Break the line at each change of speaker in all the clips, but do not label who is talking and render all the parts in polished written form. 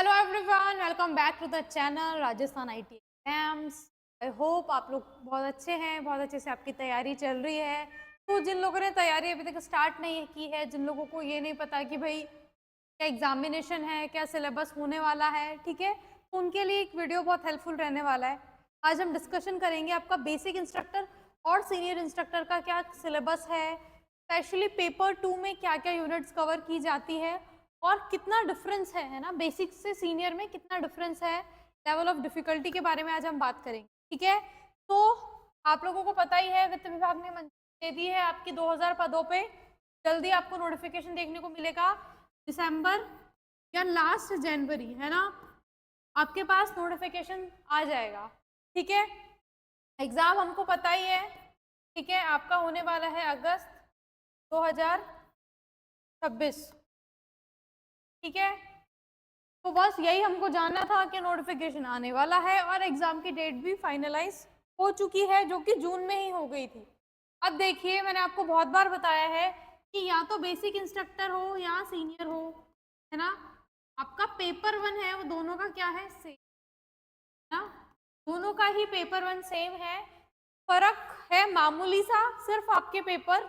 Hello everyone, welcome back to the channel Rajasthan IT exams. I hope आप लोग बहुत अच्छे हैं, बहुत अच्छे से आपकी तैयारी चल रही है। तो जिन लोगों ने तैयारी अभी तक स्टार्ट नहीं की है, जिन लोगों को ये नहीं पता कि भाई क्या एग्जामिनेशन है, क्या सिलेबस होने वाला है, ठीक है, तो उनके लिए एक वीडियो बहुत हेल्पफुल रहने वाला है। आज हम डिस्कशन करेंगे आपका बेसिक इंस्ट्रक्टर और सीनियर इंस्ट्रक्टर का क्या सिलेबस है, स्पेशली पेपर 2 में क्या क्या यूनिट्स कवर की जाती है और कितना डिफरेंस है ना, बेसिक से सीनियर में कितना डिफरेंस है, लेवल ऑफ डिफिकल्टी के बारे में आज हम बात करेंगे। ठीक है, तो आप लोगों को पता ही है वित्त विभाग ने मंजूरी दे दी है आपकी 2000 पदों पे। जल्दी आपको नोटिफिकेशन देखने को मिलेगा, दिसंबर या लास्ट जनवरी, है ना, आपके पास नोटिफिकेशन आ जाएगा। ठीक है, एग्जाम हमको पता ही है, ठीक है, आपका होने वाला है अगस्त 2026। ठीक है, तो बस यही हमको जानना था कि नोटिफिकेशन आने वाला है और एग्जाम की डेट भी फाइनलाइज हो चुकी है, जो कि जून में ही हो गई थी। अब देखिए, मैंने आपको बहुत बार बताया है कि या तो बेसिक इंस्ट्रक्टर हो या सीनियर हो, है ना, आपका पेपर 1 है वो दोनों का क्या है, सेम, है ना, दोनों का ही पेपर 1 सेम है। फर्क है मामूली सा सिर्फ आपके पेपर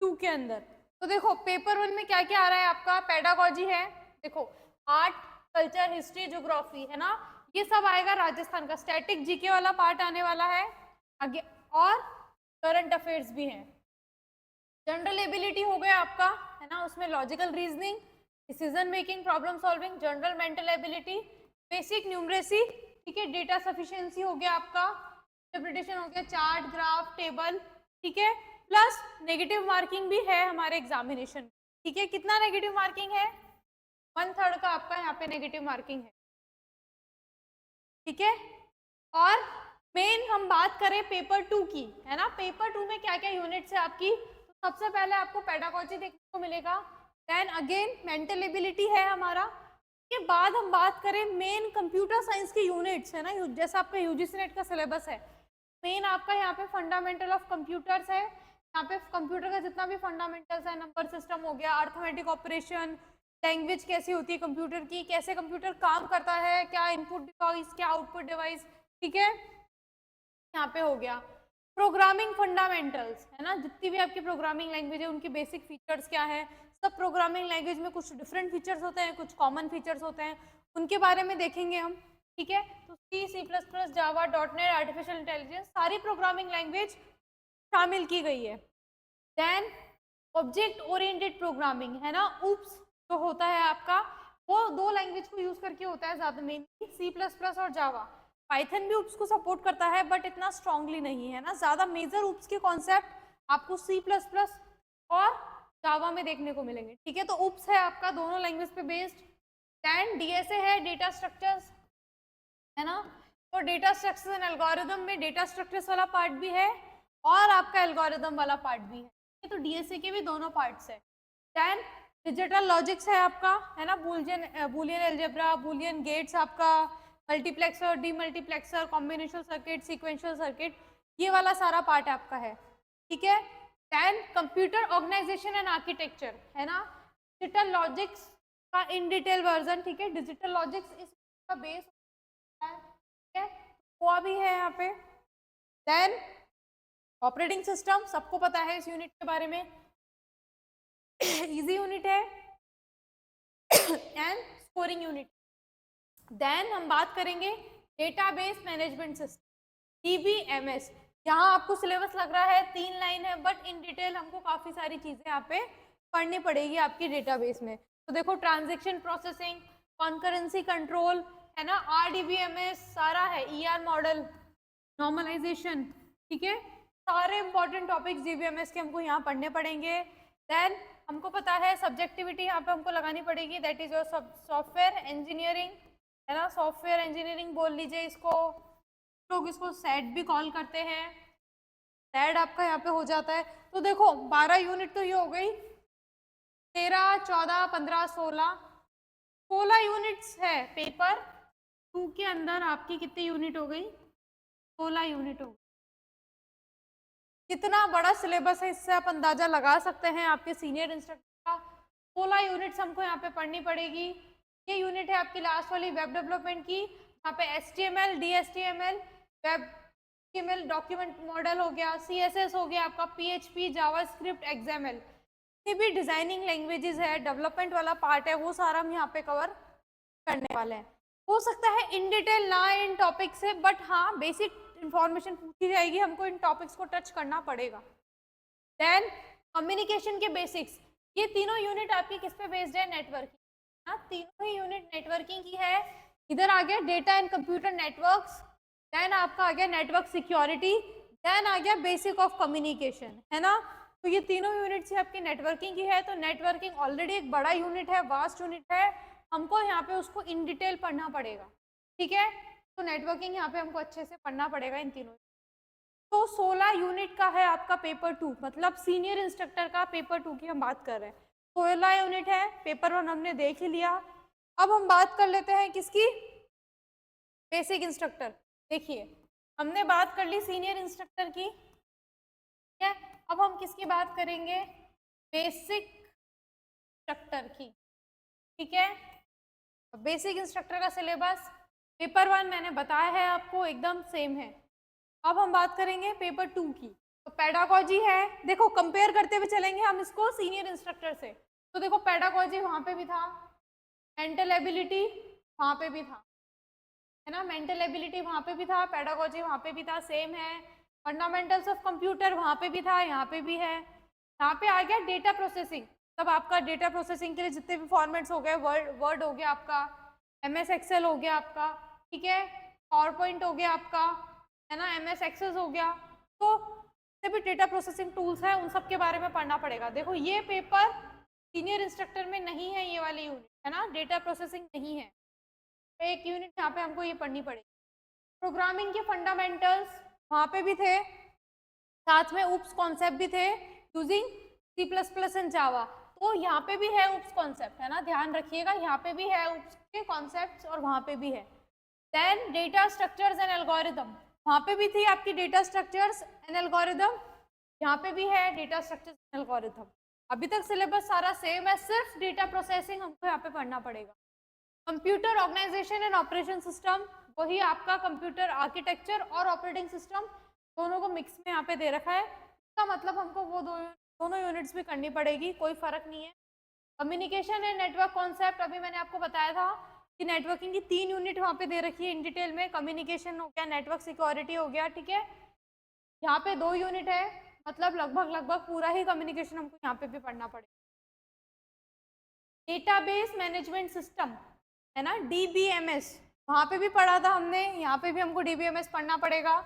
2 के अंदर। तो देखो पेपर 1 में क्या क्या आ रहा है, आपका पेडागोजी है, देखो आर्ट, कल्चर, हिस्ट्री, ज्योग्राफी, है ना, ये सब आएगा राजस्थान का। स्टैटिक जीके वाला पार्ट आने वाला है आगे, और करंट अफेयर्स भी है। जनरल एबिलिटी हो गया आपका, है ना, उसमें logical reasoning, decision making, problem solving, general mental ability, basic numeracy, ठीक है, डेटा सफिशिएंसी हो गया आपका, इंटरप्रिटेशन हो गया, चार्ट, ग्राफ, टेबल, ठीक है, प्लस नेगेटिव मार्किंग भी है हमारे एग्जामिनेशन। ठीक है, कितना नेगेटिव मार्किंग है, 1/3 का आपका यहाँ पे नेगेटिव मार्किंग है। ठीक है, और मेन हम बात करें पेपर 2 की, है ना, पेपर 2 में क्या क्या यूनिट्स है आपकी, तो सबसे पहले आपको पेडागोजी देखने को मिलेगा, देन अगेन मेंटल एबिलिटी है हमारा, के बाद हम बात करें मेन कंप्यूटर साइंस के यूनिट्स, है ना, जैसा आपका यूजीसी नेट का सिलेबस है, मेन आपका यहाँ पे फंडामेंटल ऑफ कंप्यूटर्स है। यहाँ पे कंप्यूटर का जितना भी फंडामेंटल्स है, नंबर सिस्टम हो गया, अर्थमेटिक ऑपरेशन, लैंग्वेज कैसी होती है कंप्यूटर की, कैसे कंप्यूटर काम करता है, क्या इनपुट डिवाइस क्या आउटपुट डिवाइस, ठीक है, यहाँ पे हो गया प्रोग्रामिंग फंडामेंटल्स, है ना, जितनी भी आपकी प्रोग्रामिंग लैंग्वेज है उनकी बेसिक फीचर्स क्या है। सब प्रोग्रामिंग लैंग्वेज में कुछ डिफरेंट फीचर्स होते हैं, कुछ कॉमन फीचर्स होते हैं, उनके बारे में देखेंगे हम। ठीक है, तो सी, सी प्लस प्लस, जावा, डॉटनेट, आर्टिफिशियल इंटेलिजेंस, सारी प्रोग्रामिंग लैंग्वेज शामिल की गई है। देन ऑब्जेक्ट ओरिएंटेड प्रोग्रामिंग, है ना, उप्स जो होता है आपका, वो दो लैंग्वेज को यूज करके होता है ज्यादा, मेनली सी प्लस प्लस और जावा। पाइथन भी उप्स को सपोर्ट करता है बट इतना स्ट्रांगली नहीं, है ना, ज्यादा मेजर उप्स के कॉन्सेप्ट आपको सी प्लस प्लस और जावा में देखने को मिलेंगे। ठीक है, तो उप्स है आपका दोनों लैंग्वेज पे बेस्ड। देन डीएसए है, डेटा स्ट्रक्चर्स, है ना, तो डेटा स्ट्रक्चर्स एंड एल्गोरिदम में डेटा स्ट्रक्चर्स वाला पार्ट भी है और आपका एल्गोरिदम वाला पार्ट भी है, तो डीएसए के भी दोनों पार्ट्स है। देन डिजिटल लॉजिक्स है आपका, है ना, बूलियन अलजेब्रा, बूलियन गेट्स, आपका multiplexer, demultiplexer, combinational circuit, sequential circuit, ये वाला सारा पार्ट आपका है। ठीक है, then computer organisation and architecture, है ना, डिजिटल लॉजिक्स का इन डिटेल वर्जन। ठीक है, डिजिटल लॉजिक्स इसका बेस है, वो भी है यहाँ पे। देन ऑपरेटिंग सिस्टम, सबको पता है इस यूनिट के बारे में, इजी यूनिट है एंड स्कोरिंग यूनिट। देन हम बात करेंगे डेटाबेस मैनेजमेंट सिस्टम, डीबीएमएस। यहाँ आपको सिलेबस लग रहा है 3 लाइन है, बट इन डिटेल हमको काफी सारी चीजें यहाँ पे पढ़नी पड़ेगी आपकी डेटाबेस में। तो देखो ट्रांजैक्शन प्रोसेसिंग, कॉन्करेंसी कंट्रोल, है ना, आरडीबीएमएस सारा है, ईआर मॉडल, नॉर्मलाइजेशन, ठीक है, सारे इंपॉर्टेंट टॉपिक्स डीबीएमएस के हमको यहाँ पढ़ने पड़ेंगे। देन हमको पता है सब्जेक्टिविटी यहाँ पे हमको लगानी पड़ेगी, that is your software engineering, है ना, सॉफ्टवेयर इंजीनियरिंग बोल लीजिए इसको, लोग इसको सेट भी कॉल करते हैं, सेट आपका यहाँ पे हो जाता है। तो देखो 12 यूनिट तो ये हो गई, 13, 14, 15, 16 यूनिट्स है पेपर 2 के अंदर। आपकी कितनी यूनिट हो गई, 16 यूनिट हो गई। कितना बड़ा सिलेबस है इससे आप अंदाजा लगा सकते हैं आपके सीनियर इंस्ट्रक्टर का। 16 यूनिट्स हमको यहाँ पे पढ़नी पड़ेगी। ये यूनिट है आपकी लास्ट वाली वेब डेवलपमेंट की, यहाँ पे HTML, DHTML, web HTML document model हो गया, CSS हो गया आपका, PHP, जावास्क्रिप्ट, XML, ये भी डिजाइनिंग लैंग्वेजेस है, डेवलपमेंट वाला पार्ट है, वो सारा हम यहाँ पे कवर करने वाले हैं। हो सकता है इन डिटेल ना इन टॉपिक से, बट हाँ बेसिक इंफॉर्मेशन पूछी जाएगी, हमको इन टॉपिक्स को टच करना पड़ेगा। देन कम्युनिकेशन के बेसिक्स, ये तीनों यूनिट आपकी किस पे बेस्ड है? नेटवर्किंग। हाँ, तीनों ही यूनिट नेटवर्किंग की है। इधर आ गया data and computer networks, then आपका आ गया नेटवर्क सिक्योरिटी, देन आ गया बेसिक ऑफ कम्युनिकेशन, है ना। तो ये तीनों यूनिट से आपकी नेटवर्किंग की है। तो नेटवर्किंग ऑलरेडी एक बड़ा यूनिट है, वास्ट यूनिट है, हमको यहाँ पे उसको इन डिटेल पढ़ना पड़ेगा, ठीक है। तो नेटवर्किंग यहाँ पे हमको अच्छे से पढ़ना पड़ेगा इन तीनों। तो 16 यूनिट का है आपका पेपर 2, मतलब सीनियर इंस्ट्रक्टर का पेपर 2 की हम बात कर रहे हैं। 16 यूनिट है, पेपर 1 हमने देख ही लिया। अब हम बात कर लेते हैं किसकी? Basic instructor. देखिए हमने बात कर ली सीनियर इंस्ट्रक्टर की, ठीक है। अब हम किसकी बात करेंगे? बेसिक इंस्ट्रक्टर की, ठीक है। बेसिक इंस्ट्रक्टर का सिलेबस पेपर 1 मैंने बताया है आपको, एकदम सेम है। अब हम बात करेंगे पेपर 2 की। तो पेडागोजी है, देखो कंपेयर करते हुए चलेंगे हम इसको सीनियर इंस्ट्रक्टर से। तो देखो पेडागोजी वहाँ पे भी था, मेंटल एबिलिटी वहाँ पे भी था, है ना। मेंटल एबिलिटी वहाँ पे भी था, पेडागोजी वहाँ पे भी था, सेम है। फंडामेंटल्स ऑफ कंप्यूटर वहाँ पे भी था, यहाँ पे भी है। यहाँ पे आ गया डेटा प्रोसेसिंग, तब आपका डेटा प्रोसेसिंग के लिए जितने भी फॉर्मेट्स हो गए, वर्ड हो गया आपका, MS एक्सेल हो गया आपका, ठीक है, पावरपॉइंट हो गया आपका, है ना, MS एक्सेस हो गया। तो जितने भी डेटा प्रोसेसिंग टूल्स हैं उन सब के बारे में पढ़ना पड़ेगा। देखो ये पेपर सीनियर इंस्ट्रक्टर में नहीं है, ये वाली यूनिट, है ना, डेटा प्रोसेसिंग नहीं है। तो एक यूनिट यहाँ पे हमको ये पढ़नी पड़ेगी। प्रोग्रामिंग के फंडामेंटल्स वहाँ पे भी थे, साथ में उप्स कॉन्सेप्ट भी थे यूजिंग C++ एंड जावा। तो यहाँ पे भी है उप्स कॉन्सेप्ट, है ना, ध्यान रखिएगा, यहाँ पे भी है उप्स के कॉन्सेप्ट और वहाँ पे भी है। Then data structures and algorithm, वहाँ पे भी थी आपकी डेटा स्ट्रक्चर्स एंड एल्गोरिदम, यहाँ पे भी है डेटा स्ट्रक्चर्स एंड एल्गोरिदम। अभी तक सिलेबस सारा सेम है, सिर्फ डेटा प्रोसेसिंग हमको यहाँ पे पढ़ना पड़ेगा। Computer organisation and operation system, वही आपका कंप्यूटर आर्किटेक्चर और ऑपरेटिंग सिस्टम दोनों को मिक्स में यहाँ पे दे रखा है। इसका मतलब हमको वो दोनों यूनिट्स भी करनी पड़ेगी, कोई फर्क नहीं है। कम्युनिकेशन एंड नेटवर्क कॉन्सेप्ट, अभी मैंने आपको बताया था कि नेटवर्किंग की 3 यूनिट वहाँ पे दे रखी है इन डिटेल में। कम्युनिकेशन हो गया, नेटवर्क सिक्योरिटी हो गया, ठीक है। यहाँ पे 2 यूनिट है, मतलब लगभग पूरा ही कम्युनिकेशन हमको यहाँ पे भी पढ़ना पड़ेगा। डेटाबेस मैनेजमेंट सिस्टम, है ना, DBMS, वहाँ पे भी पढ़ा था हमने, यहाँ पे भी हमको DBMS पढ़ना पड़ेगा,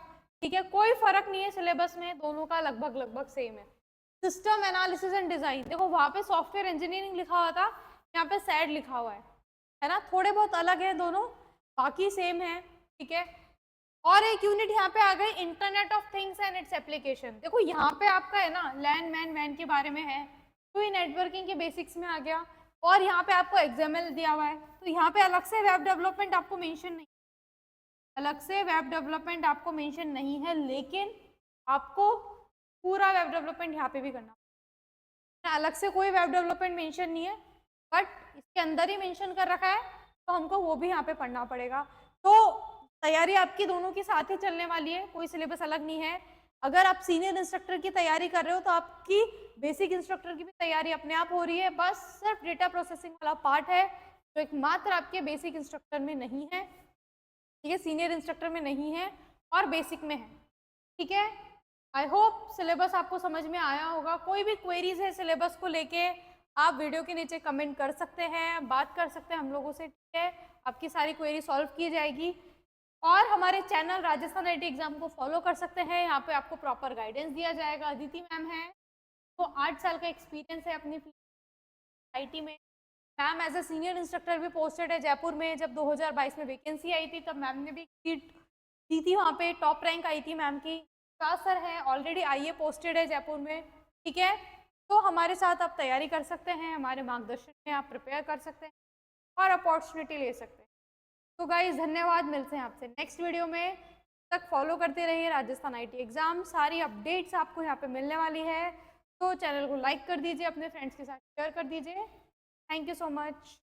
ठीक है। कोई फर्क नहीं है सिलेबस में, दोनों का लगभग सेम है। सिस्टम एनालिसिस एंड डिजाइन, देखो वहाँ पे सॉफ्टवेयर इंजीनियरिंग लिखा हुआ था, यहाँ पे SAD लिखा हुआ है ना, थोड़े बहुत अलग है दोनों, बाकी सेम है, ठीक है। और एक यूनिट यहाँ पे आ गई internet of things and its application. देखो यहाँ पे आपका है ना लैन मैन के बारे में है, तो ये नेटवर्किंग के बेसिक्स में आ गया। और यहाँ पे आपको XML दिया हुआ है, तो यहाँ पे अलग से वेब डेवलपमेंट आपको मेंशन नहीं, अलग से वेब डेवलपमेंट आपको मेंशन नहीं है, लेकिन आपको पूरा वेब डेवलपमेंट यहाँ पे भी करना है। अलग से कोई वेब डेवलपमेंट मेंशन नहीं है, बट इसके अंदर ही मेंशन कर रखा है, तो हमको वो भी यहाँ पे पढ़ना पड़ेगा। तो तैयारी आपकी दोनों की साथ ही चलने वाली है, कोई सिलेबस अलग नहीं है। अगर आप सीनियर इंस्ट्रक्टर की तैयारी कर रहे हो तो आपकी बेसिक इंस्ट्रक्टर की भी तैयारी अपने आप हो रही है, बस सिर्फ डेटा प्रोसेसिंग वाला पार्ट है जो एकमात्र आपके बेसिक इंस्ट्रक्टर में नहीं है, ठीक है, सीनियर इंस्ट्रक्टर में नहीं है और बेसिक में है, ठीक है। आई होप सिलेबस आपको समझ में आया होगा। कोई भी क्वेरीज है सिलेबस को लेके आप वीडियो के नीचे कमेंट कर सकते हैं, बात कर सकते हैं हम लोगों से, ठीक है, आपकी सारी क्वेरी सॉल्व की जाएगी। और हमारे चैनल राजस्थान IT एग्जाम को फॉलो कर सकते हैं, यहाँ पे आपको प्रॉपर गाइडेंस दिया जाएगा। अदिति मैम है, तो 8 साल का एक्सपीरियंस है अपनी IT में। Ma'am as a senior instructor भी पोस्टेड है जयपुर में। जब 2022 में वैकेंसी आई थी तब मैम ने भी सीट दी थी, वहाँ पे टॉप रैंक आई थी मैम की। सर है ऑलरेडी IA पोस्टेड है जयपुर में, ठीक है। तो हमारे साथ आप तैयारी कर सकते हैं, हमारे मार्गदर्शन में आप प्रिपेयर कर सकते हैं और अपॉर्चुनिटी ले सकते हैं। तो गाइस धन्यवाद, मिलते हैं आपसे नेक्स्ट वीडियो में। तक फॉलो करते रहिए राजस्थान IT एग्जाम, सारी अपडेट्स आपको यहाँ पे मिलने वाली है। तो चैनल को लाइक कर दीजिए, अपने फ्रेंड्स के साथ शेयर कर दीजिए। Thank you so much.